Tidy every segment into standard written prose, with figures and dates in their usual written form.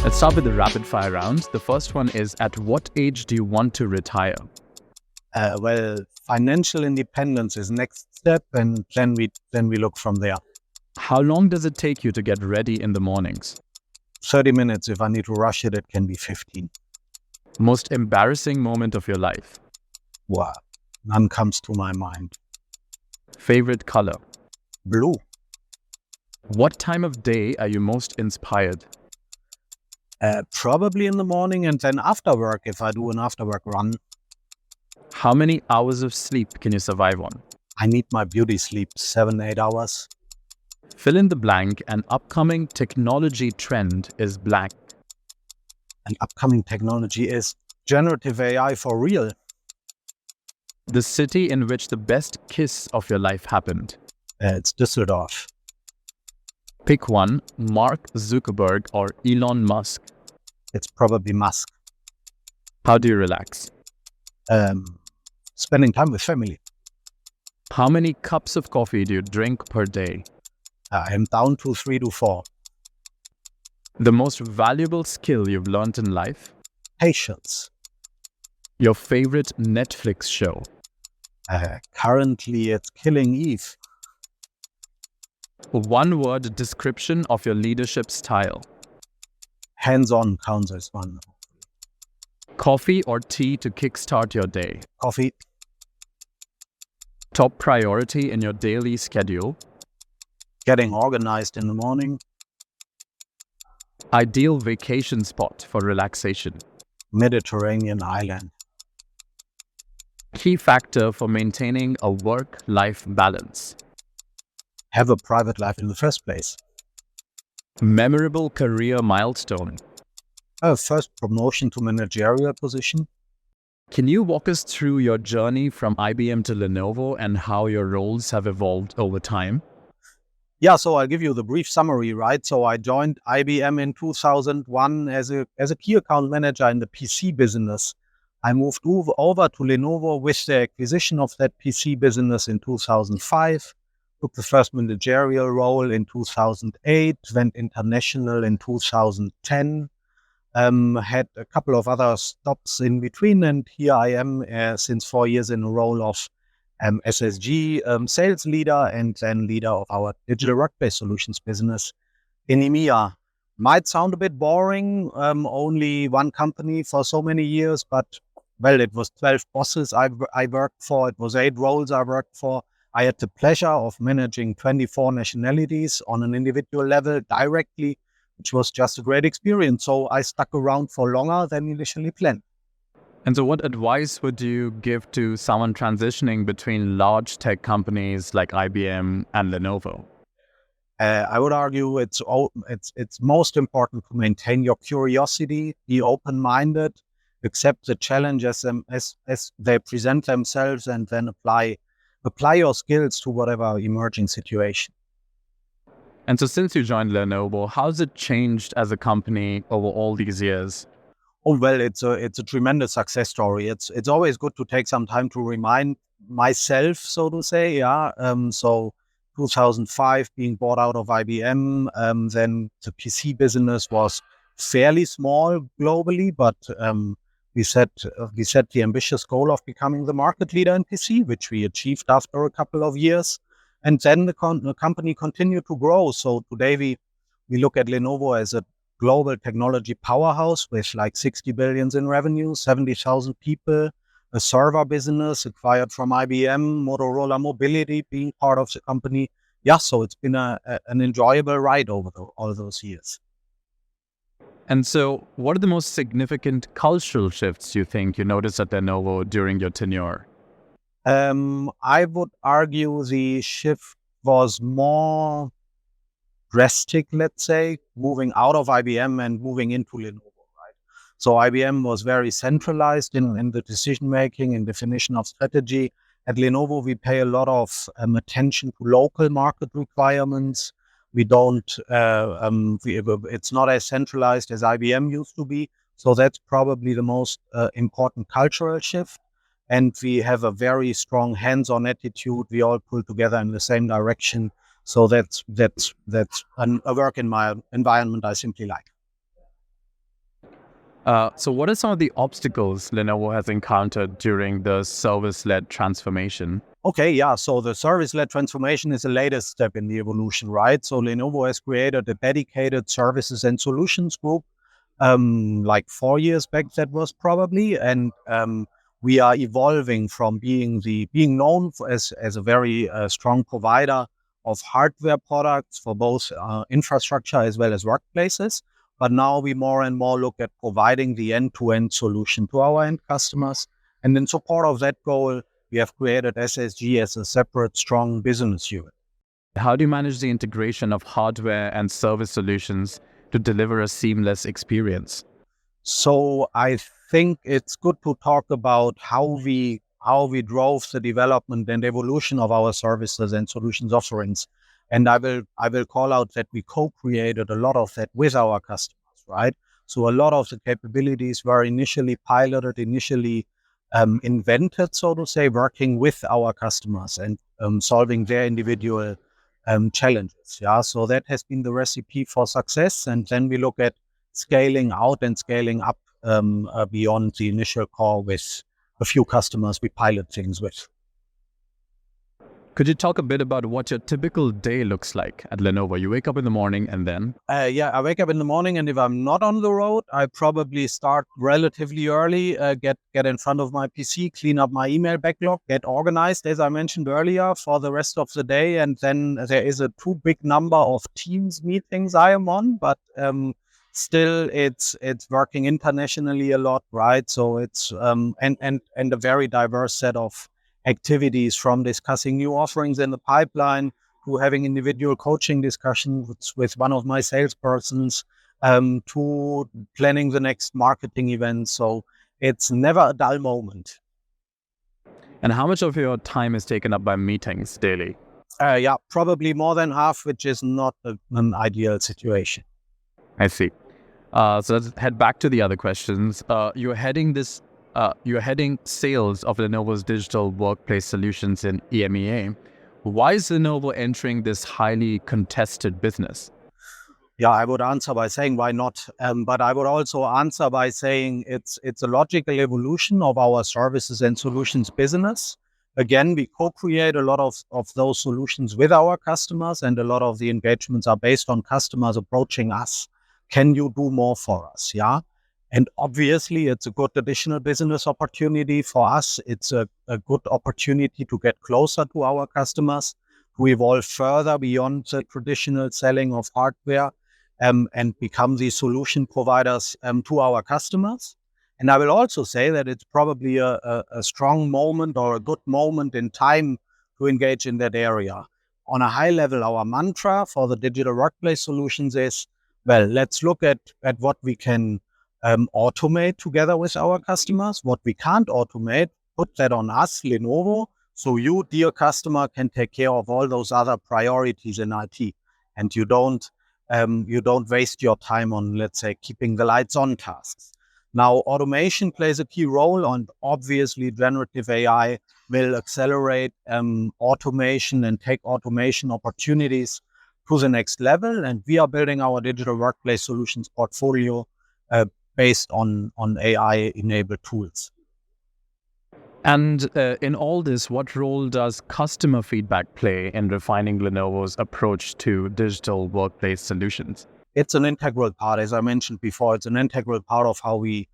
Let's start with the rapid fire round. The first one is, at what age do you want to retire? Financial independence is next step, and then we look from there. How long does it take you to get ready in the mornings? 30 minutes. If I need to rush it, it can be 15. Most embarrassing moment of your life? Wow, none comes to my mind. Favorite color? Blue. What time of day are you most inspired? Probably in the morning, and then after work, if I do an after work run. How many hours of sleep can you survive on? I need my beauty sleep, 7-8 hours. Fill in the blank. An upcoming technology trend is blank. An upcoming technology is generative AI for real. The city in which the best kiss of your life happened? It's Düsseldorf. Pick one, Mark Zuckerberg or Elon Musk. It's probably Musk. How do you relax? Spending time with family. How many cups of coffee do you drink per day? I am down to 3 to 4. The most valuable skill you've learned in life? Patience. Your favorite Netflix show? Currently, it's Killing Eve. One word description of your leadership style? Hands-on counts as one. Coffee or tea to kickstart your day? Coffee. Top priority in your daily schedule? Getting organized in the morning. Ideal vacation spot for relaxation? Mediterranean island. Key factor for maintaining a work-life balance? Have a private life in the first place. Memorable career milestone? First promotion to managerial position. Can you walk us through your journey from IBM to Lenovo and how your roles have evolved over time? Yeah, so I'll give you the brief summary, right? So I joined IBM in 2001 as a key account manager in the PC business. I moved over to Lenovo with the acquisition of that PC business in 2005. Took the first managerial role in 2008, went international in 2010, had a couple of other stops in between, and here I am since 4 years in a role of SSG sales leader and then leader of our digital workplace solutions business in EMEA. Might sound a bit boring, only one company for so many years, but well, it was 12 bosses I worked for, it was 8 roles I worked for. I had the pleasure of managing 24 nationalities on an individual level directly, which was just a great experience. So I stuck around for longer than initially planned. And so what advice would you give to someone transitioning between large tech companies like IBM and Lenovo? I would argue it's most important to maintain your curiosity, be open-minded, accept the challenges as they present themselves, and then apply your skills to whatever emerging situation. And so since you joined Lenovo, how's it changed as a company over all these years? Oh, well, it's a tremendous success story. It's always good to take some time to remind myself, so to say. Yeah. So 2005 being bought out of IBM, then the PC business was fairly small globally, but we set the ambitious goal of becoming the market leader in PC, which we achieved after a couple of years. And then the company continued to grow. So today we look at Lenovo as a global technology powerhouse with like 60 billion in revenue, 70,000 people, a server business acquired from IBM, Motorola Mobility being part of the company. Yeah, so it's been an enjoyable ride over all those years. And so what are the most significant cultural shifts you think you noticed at Lenovo during your tenure? I would argue the shift was more drastic, let's say, moving out of IBM and moving into Lenovo, right? So IBM was very centralized in the decision-making and definition of strategy. At Lenovo, we pay a lot of attention to local market requirements. We don't, it's not as centralized as IBM used to be. So that's probably the most important cultural shift. and we have a very strong hands-on attitude. We all pull together in the same direction. So that's a work in my environment I simply like. So what are some of the obstacles Lenovo has encountered during the service-led transformation? Okay, yeah. So the service-led transformation is the latest step in the evolution, right? So Lenovo has created a dedicated services and solutions group, like 4 years back, that was probably, and we are evolving from being known as a very strong provider of hardware products for both infrastructure as well as workplaces. But now we more and more look at providing the end-to-end solution to our end customers. And in support of that goal, we have created SSG as a separate, strong business unit. How do you manage the integration of hardware and service solutions to deliver a seamless experience? So I think it's good to talk about how we drove the development and evolution of our services and solutions offerings. And I will call out that we co-created a lot of that with our customers, right? So a lot of the capabilities were initially piloted, initially invented, so to say, working with our customers and solving their individual challenges. Yeah, so that has been the recipe for success. And then we look at scaling out and scaling up beyond the initial core with a few customers we pilot things with. Could you talk a bit about what your typical day looks like at Lenovo? You wake up in the morning and then? Yeah, I wake up in the morning, and if I'm not on the road, I probably start relatively early, get in front of my PC, clean up my email backlog, get organized, as I mentioned earlier, for the rest of the day. And then there is a too big number of Teams meetings I am on, but still it's working internationally a lot, right? So it's and a very diverse set of activities, from discussing new offerings in the pipeline to having individual coaching discussions with one of my salespersons, to planning the next marketing event. So it's never a dull moment. And how much of your time is taken up by meetings daily? Yeah, probably more than half, which is not an ideal situation. I see. So let's head back to the other questions. You're heading sales of Lenovo's digital workplace solutions in EMEA. Why is Lenovo entering this highly contested business? Yeah, I would answer by saying why not, but I would also answer by saying it's a logical evolution of our services and solutions business. Again, we co-create a lot of those solutions with our customers, and a lot of the engagements are based on customers approaching us. Can you do more for us? Yeah. And obviously, it's a good additional business opportunity for us. It's a good opportunity to get closer to our customers, to evolve further beyond the traditional selling of hardware, and become the solution providers to our customers. And I will also say that it's probably a strong moment or a good moment in time to engage in that area. On a high level, our mantra for the digital workplace solutions is, well, let's look at what we can automate together with our customers. What we can't automate, put that on us, Lenovo, so you, dear customer, can take care of all those other priorities in IT, and you don't waste your time on, let's say, keeping the lights on tasks. Now, automation plays a key role, and obviously generative AI will accelerate automation and take automation opportunities to the next level. And we are building our digital workplace solutions portfolio based on AI-enabled tools. And in all this, what role does customer feedback play in refining Lenovo's approach to digital workplace solutions? It's an integral part, as I mentioned before. It's an integral part of how we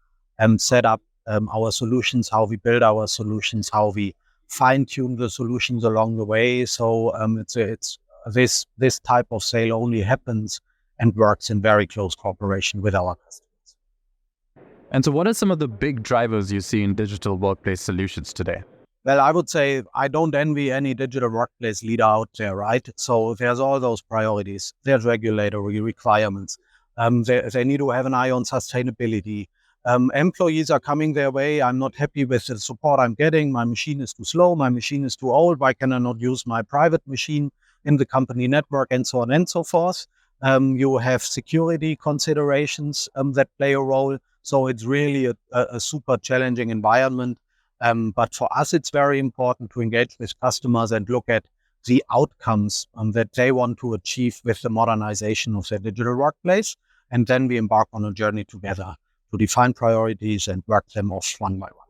set up our solutions, how we build our solutions, how we fine-tune the solutions along the way. So it's this type of sale only happens and works in very close cooperation with our customers. And so what are some of the big drivers you see in digital workplace solutions today? Well, I would say I don't envy any digital workplace leader out there, right? So there's all those priorities. There's regulatory requirements. They need to have an eye on sustainability. Employees are coming their way. I'm not happy with the support I'm getting. My machine is too slow. My machine is too old. Why can I not use my private machine in the company network, and so on and so forth? You have security considerations that play a role. So it's really a super challenging environment. But for us, it's very important to engage with customers and look at the outcomes that they want to achieve with the modernization of their digital workplace. And then we embark on a journey together to define priorities and work them off one by one.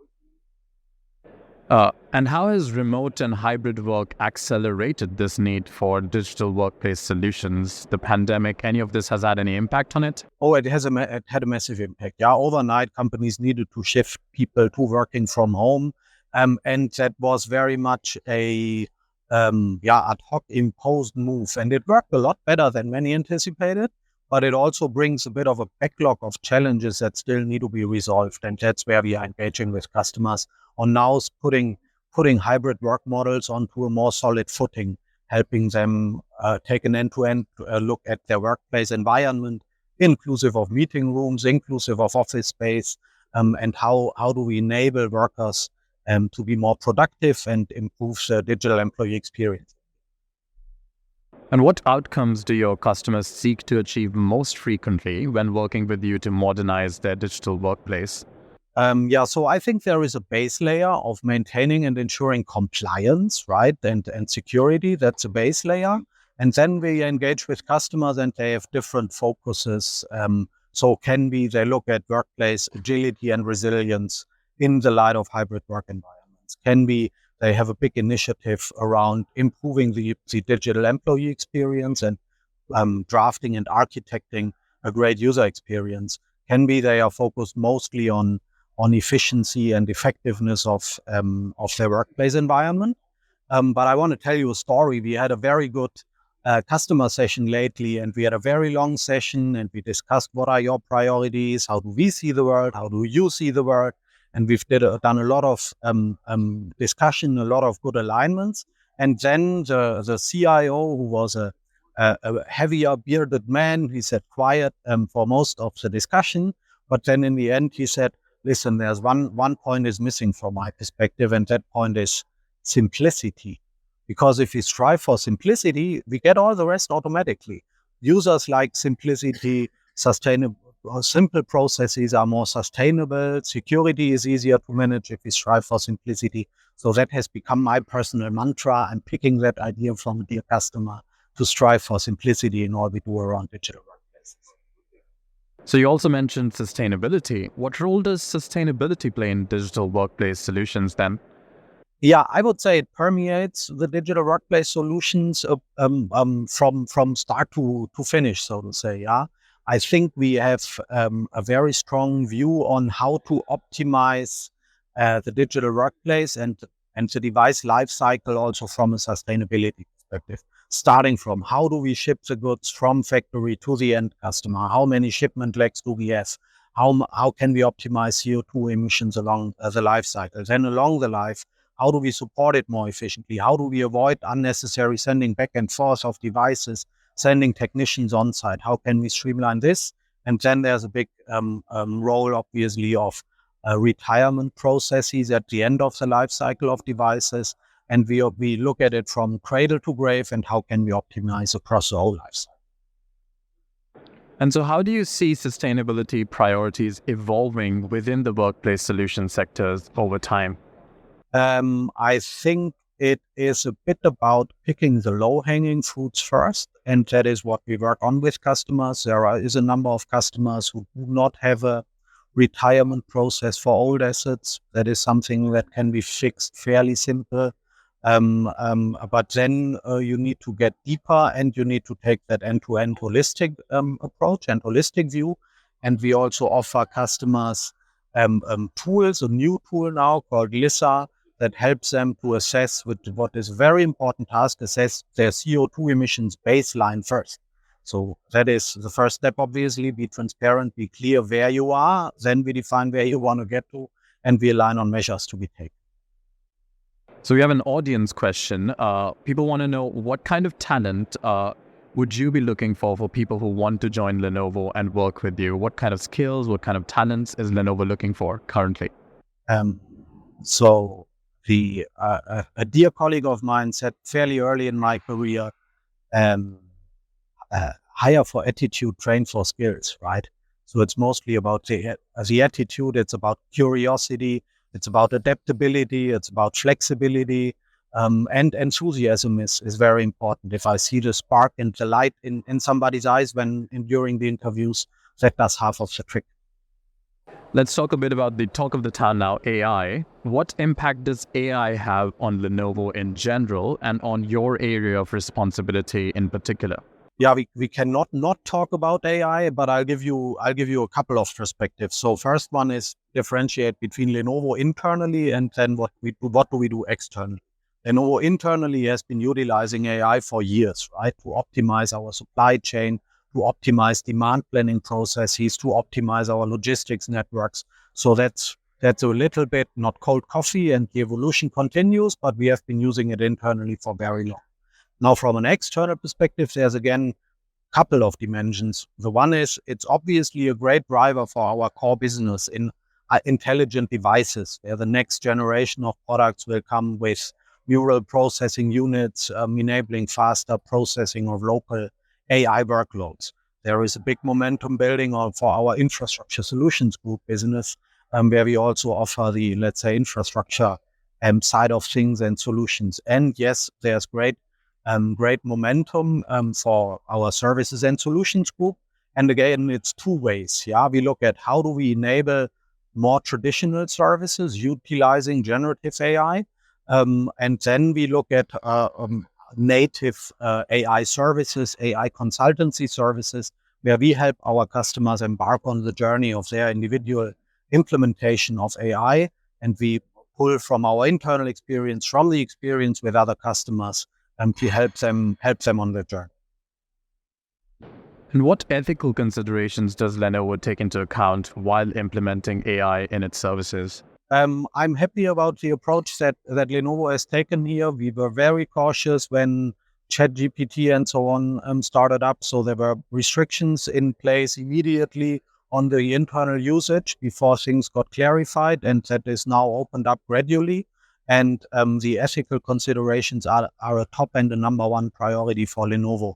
And how has remote and hybrid work accelerated this need for digital workplace solutions? The pandemic, any of this has had any impact on it? Oh, it had a massive impact. Yeah, overnight companies needed to shift people to working from home, and that was very much a ad hoc imposed move, and it worked a lot better than many anticipated. But it also brings a bit of a backlog of challenges that still need to be resolved, and that's where we are engaging with customers on now putting hybrid work models onto a more solid footing, helping them take an end-to-end look at their workplace environment, inclusive of meeting rooms, inclusive of office space, and how do we enable workers to be more productive and improve the digital employee experience. And what outcomes do your customers seek to achieve most frequently when working with you to modernize their digital workplace? So I think there is a base layer of maintaining and ensuring compliance, right? And security, that's a base layer. And then we engage with customers and they have different focuses. So they look at workplace agility and resilience in the light of hybrid work environments. They have a big initiative around improving the digital employee experience and drafting and architecting a great user experience. They are focused mostly on efficiency and effectiveness of their workplace environment. But I want to tell you a story. We had a very good customer session lately, and we had a very long session, and we discussed what are your priorities, how do we see the world, how do you see the world, and we've done a lot of discussion, a lot of good alignments. And then the CIO, who was a heavier bearded man, he said quiet for most of the discussion, but then in the end he said, listen, there's one point is missing from my perspective, and that point is simplicity. Because if we strive for simplicity, we get all the rest automatically. Users like simplicity, simple processes are more sustainable. Security is easier to manage if we strive for simplicity. So that has become my personal mantra. I'm picking that idea from a dear customer to strive for simplicity in all we do around digital workplaces. So you also mentioned sustainability. What role does sustainability play in digital workplace solutions then? Yeah, I would say it permeates the digital workplace solutions from start to finish, so to say. Yeah, I think we have a very strong view on how to optimize the digital workplace and the device lifecycle also from a sustainability perspective. Starting from how do we ship the goods from factory to the end customer? How many shipment legs do we have? How can we optimize CO2 emissions along the life cycle? Then along the life, how do we support it more efficiently? How do we avoid unnecessary sending back and forth of devices, sending technicians on site? How can we streamline this? And then there's a big role, obviously, of retirement processes at the end of the life cycle of devices. And we look at it from cradle to grave and how can we optimize across the whole life cycle. And so how do you see sustainability priorities evolving within the workplace solution sectors over time? I think it is a bit about picking the low-hanging fruits first, and that is what we work on with customers. There is a number of customers who do not have a retirement process for old assets. That is something that can be fixed fairly simple. But then you need to get deeper and you need to take that end-to-end holistic approach and holistic view. And we also offer customers tools, a new tool now called Lissa, that helps them to assess with what is a very important task, assess their CO2 emissions baseline first. So that is the first step, obviously. Be transparent, be clear where you are. Then we define where you want to get to, and we align on measures to be taken. So we have an audience question. People want to know what kind of talent would you be looking for people who want to join Lenovo and work with you? What kind of skills, what kind of talents is Lenovo looking for currently? So a dear colleague of mine said fairly early in my career, hire for attitude, train for skills, right? So it's mostly about the attitude. It's about curiosity. It's about adaptability. It's about flexibility. And enthusiasm is very important. If I see the spark and the light in somebody's eyes during the interviews, that does half of the trick. Let's talk a bit about the talk of the town now, AI. What impact does AI have on Lenovo in general and on your area of responsibility in particular? Yeah, we cannot not talk about AI, but I'll give you a couple of perspectives. So first one is differentiate between Lenovo internally and then what do we do externally. Lenovo internally has been utilizing AI for years, right, to optimize our supply chain, to optimize demand planning processes, to optimize our logistics networks. So that's a little bit not cold coffee, and the evolution continues, but we have been using it internally for very long. Now, from an external perspective, there's again a couple of dimensions. The one is it's obviously a great driver for our core business in intelligent devices, where the next generation of products will come with neural processing units, enabling faster processing of local AI workloads. There is a big momentum building for our infrastructure solutions group business, where we also offer the, let's say, infrastructure side of things and solutions. And yes, there's great momentum for our services and solutions group. And again, it's two ways. Yeah, we look at how do we enable more traditional services utilizing generative AI, and then we look at native AI services, AI consultancy services, where we help our customers embark on the journey of their individual implementation of AI, and we pull from our internal experience, from the experience with other customers, to help them on their journey. And what ethical considerations does Lenovo take into account while implementing AI in its services? I'm happy about the approach that Lenovo has taken here. We were very cautious when ChatGPT and so on started up. So there were restrictions in place immediately on the internal usage before things got clarified, and that is now opened up gradually. And the ethical considerations are a top and the number one priority for Lenovo.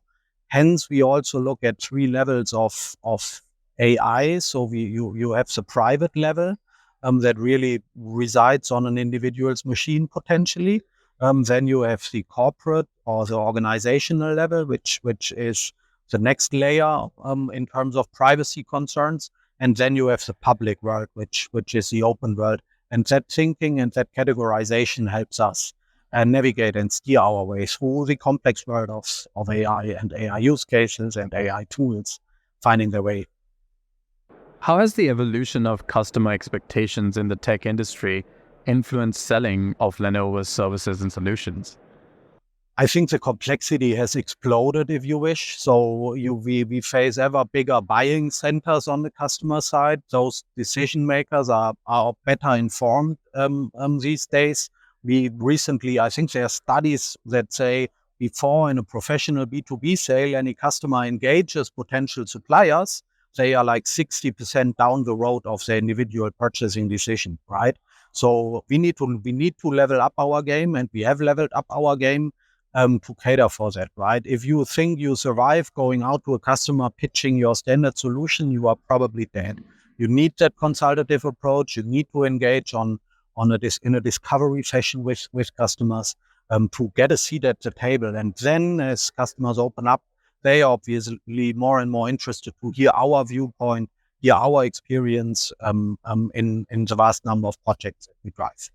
Hence, we also look at 3 levels of AI. So you have the private level that really resides on an individual's machine potentially. Then you have the corporate or the organizational level, which is the next layer in terms of privacy concerns. And then you have the public world, which is the open world. And that thinking and that categorization helps us navigate and steer our way through the complex world of AI and AI use cases and AI tools finding their way. How has the evolution of customer expectations in the tech industry influenced selling of Lenovo's services and solutions? I think the complexity has exploded, if you wish. So we face ever bigger buying centers on the customer side. Those decision makers are better informed these days. We recently, I think there are studies that say before in a professional B2B sale, any customer engages potential suppliers, they are like 60% down the road of their individual purchasing decision, right? So we need to level up our game, and we have leveled up our game to cater for that, right? If you think you survive going out to a customer pitching your standard solution, you are probably dead. You need that consultative approach. You need to engage in a discovery fashion with customers to get a seat at the table. And then as customers open up, they are obviously more and more interested to hear our viewpoint, hear our experience in the vast number of projects that we drive.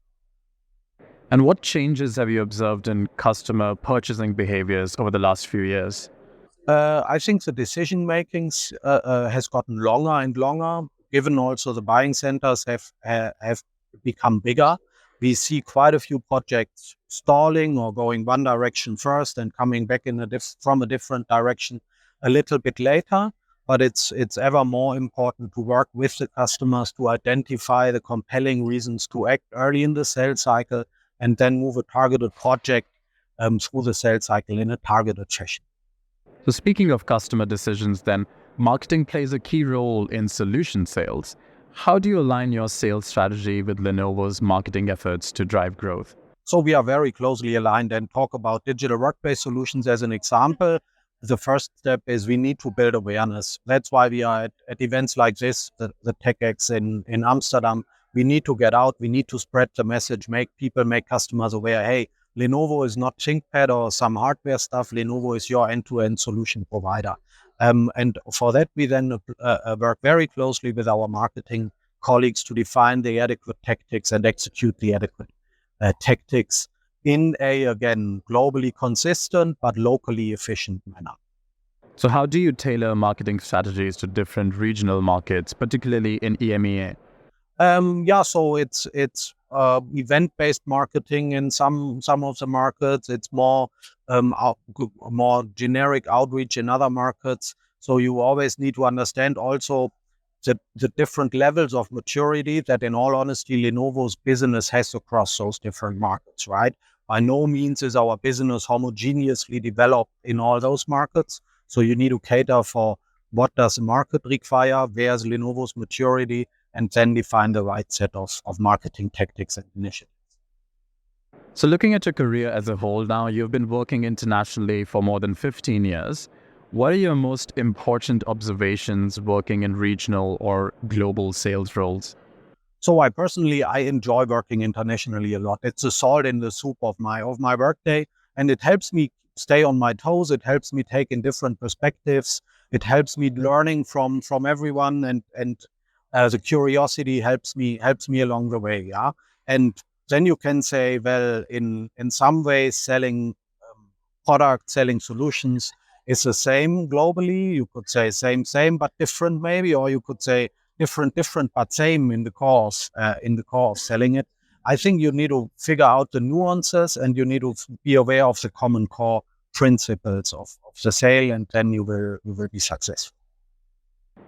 And what changes have you observed in customer purchasing behaviors over the last few years? I think the decision making has gotten longer and longer, given also the buying centers have become bigger. We see quite a few projects stalling or going one direction first and coming back from a different direction a little bit later. But it's ever more important to work with the customers to identify the compelling reasons to act early in the sales cycle, and then move a targeted project through the sales cycle in a targeted fashion. So speaking of customer decisions then, marketing plays a key role in solution sales. How do you align your sales strategy with Lenovo's marketing efforts to drive growth? So we are very closely aligned and talk about digital workplace solutions as an example. The first step is we need to build awareness. That's why we are at events like this, the TechX in Amsterdam, We need to get out. We need to spread the message, make customers aware. Hey, Lenovo is not ThinkPad or some hardware stuff. Lenovo is your end-to-end solution provider. And for that, we then work very closely with our marketing colleagues to define the adequate tactics and execute the adequate tactics in a, again, globally consistent but locally efficient manner. So how do you tailor marketing strategies to different regional markets, particularly in EMEA? So it's event-based marketing in some of the markets. It's more more generic outreach in other markets. So you always need to understand also the different levels of maturity that, in all honesty, Lenovo's business has across those different markets, right? By no means is our business homogeneously developed in all those markets. So you need to cater for what does the market require, where's Lenovo's maturity, and then define the right set of marketing tactics and initiatives. So looking at your career as a whole now, you've been working internationally for more than 15 years. What are your most important observations working in regional or global sales roles? So I enjoy working internationally a lot. It's the salt in the soup of my workday, and it helps me stay on my toes. It helps me take in different perspectives. It helps me learning from everyone, and the curiosity helps me along the way. Yeah, and then you can say, well, in some ways, selling products, selling solutions is the same globally. You could say same but different maybe, or you could say different but same in the core of selling it. I think you need to figure out the nuances, and you need to be aware of the common core principles of the sale, and then you will be successful.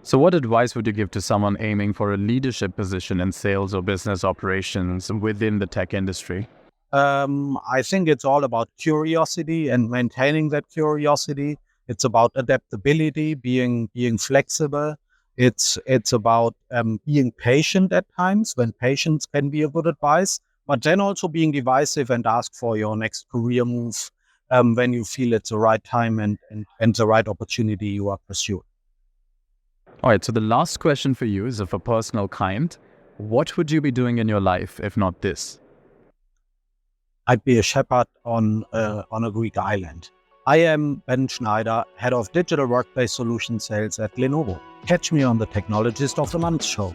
So what advice would you give to someone aiming for a leadership position in sales or business operations within the tech industry? I think it's all about curiosity and maintaining that curiosity. It's about adaptability, being flexible. It's about being patient at times, when patience can be a good advice, but then also being divisive and ask for your next career move when you feel it's the right time and the right opportunity you are pursuing. All right, so the last question for you is of a personal kind. What would you be doing in your life if not this? I'd be a shepherd on a Greek island. I am Ben Schneider, Head of Digital Workplace Solution Sales at Lenovo. Catch me on the Technologist of the Month show.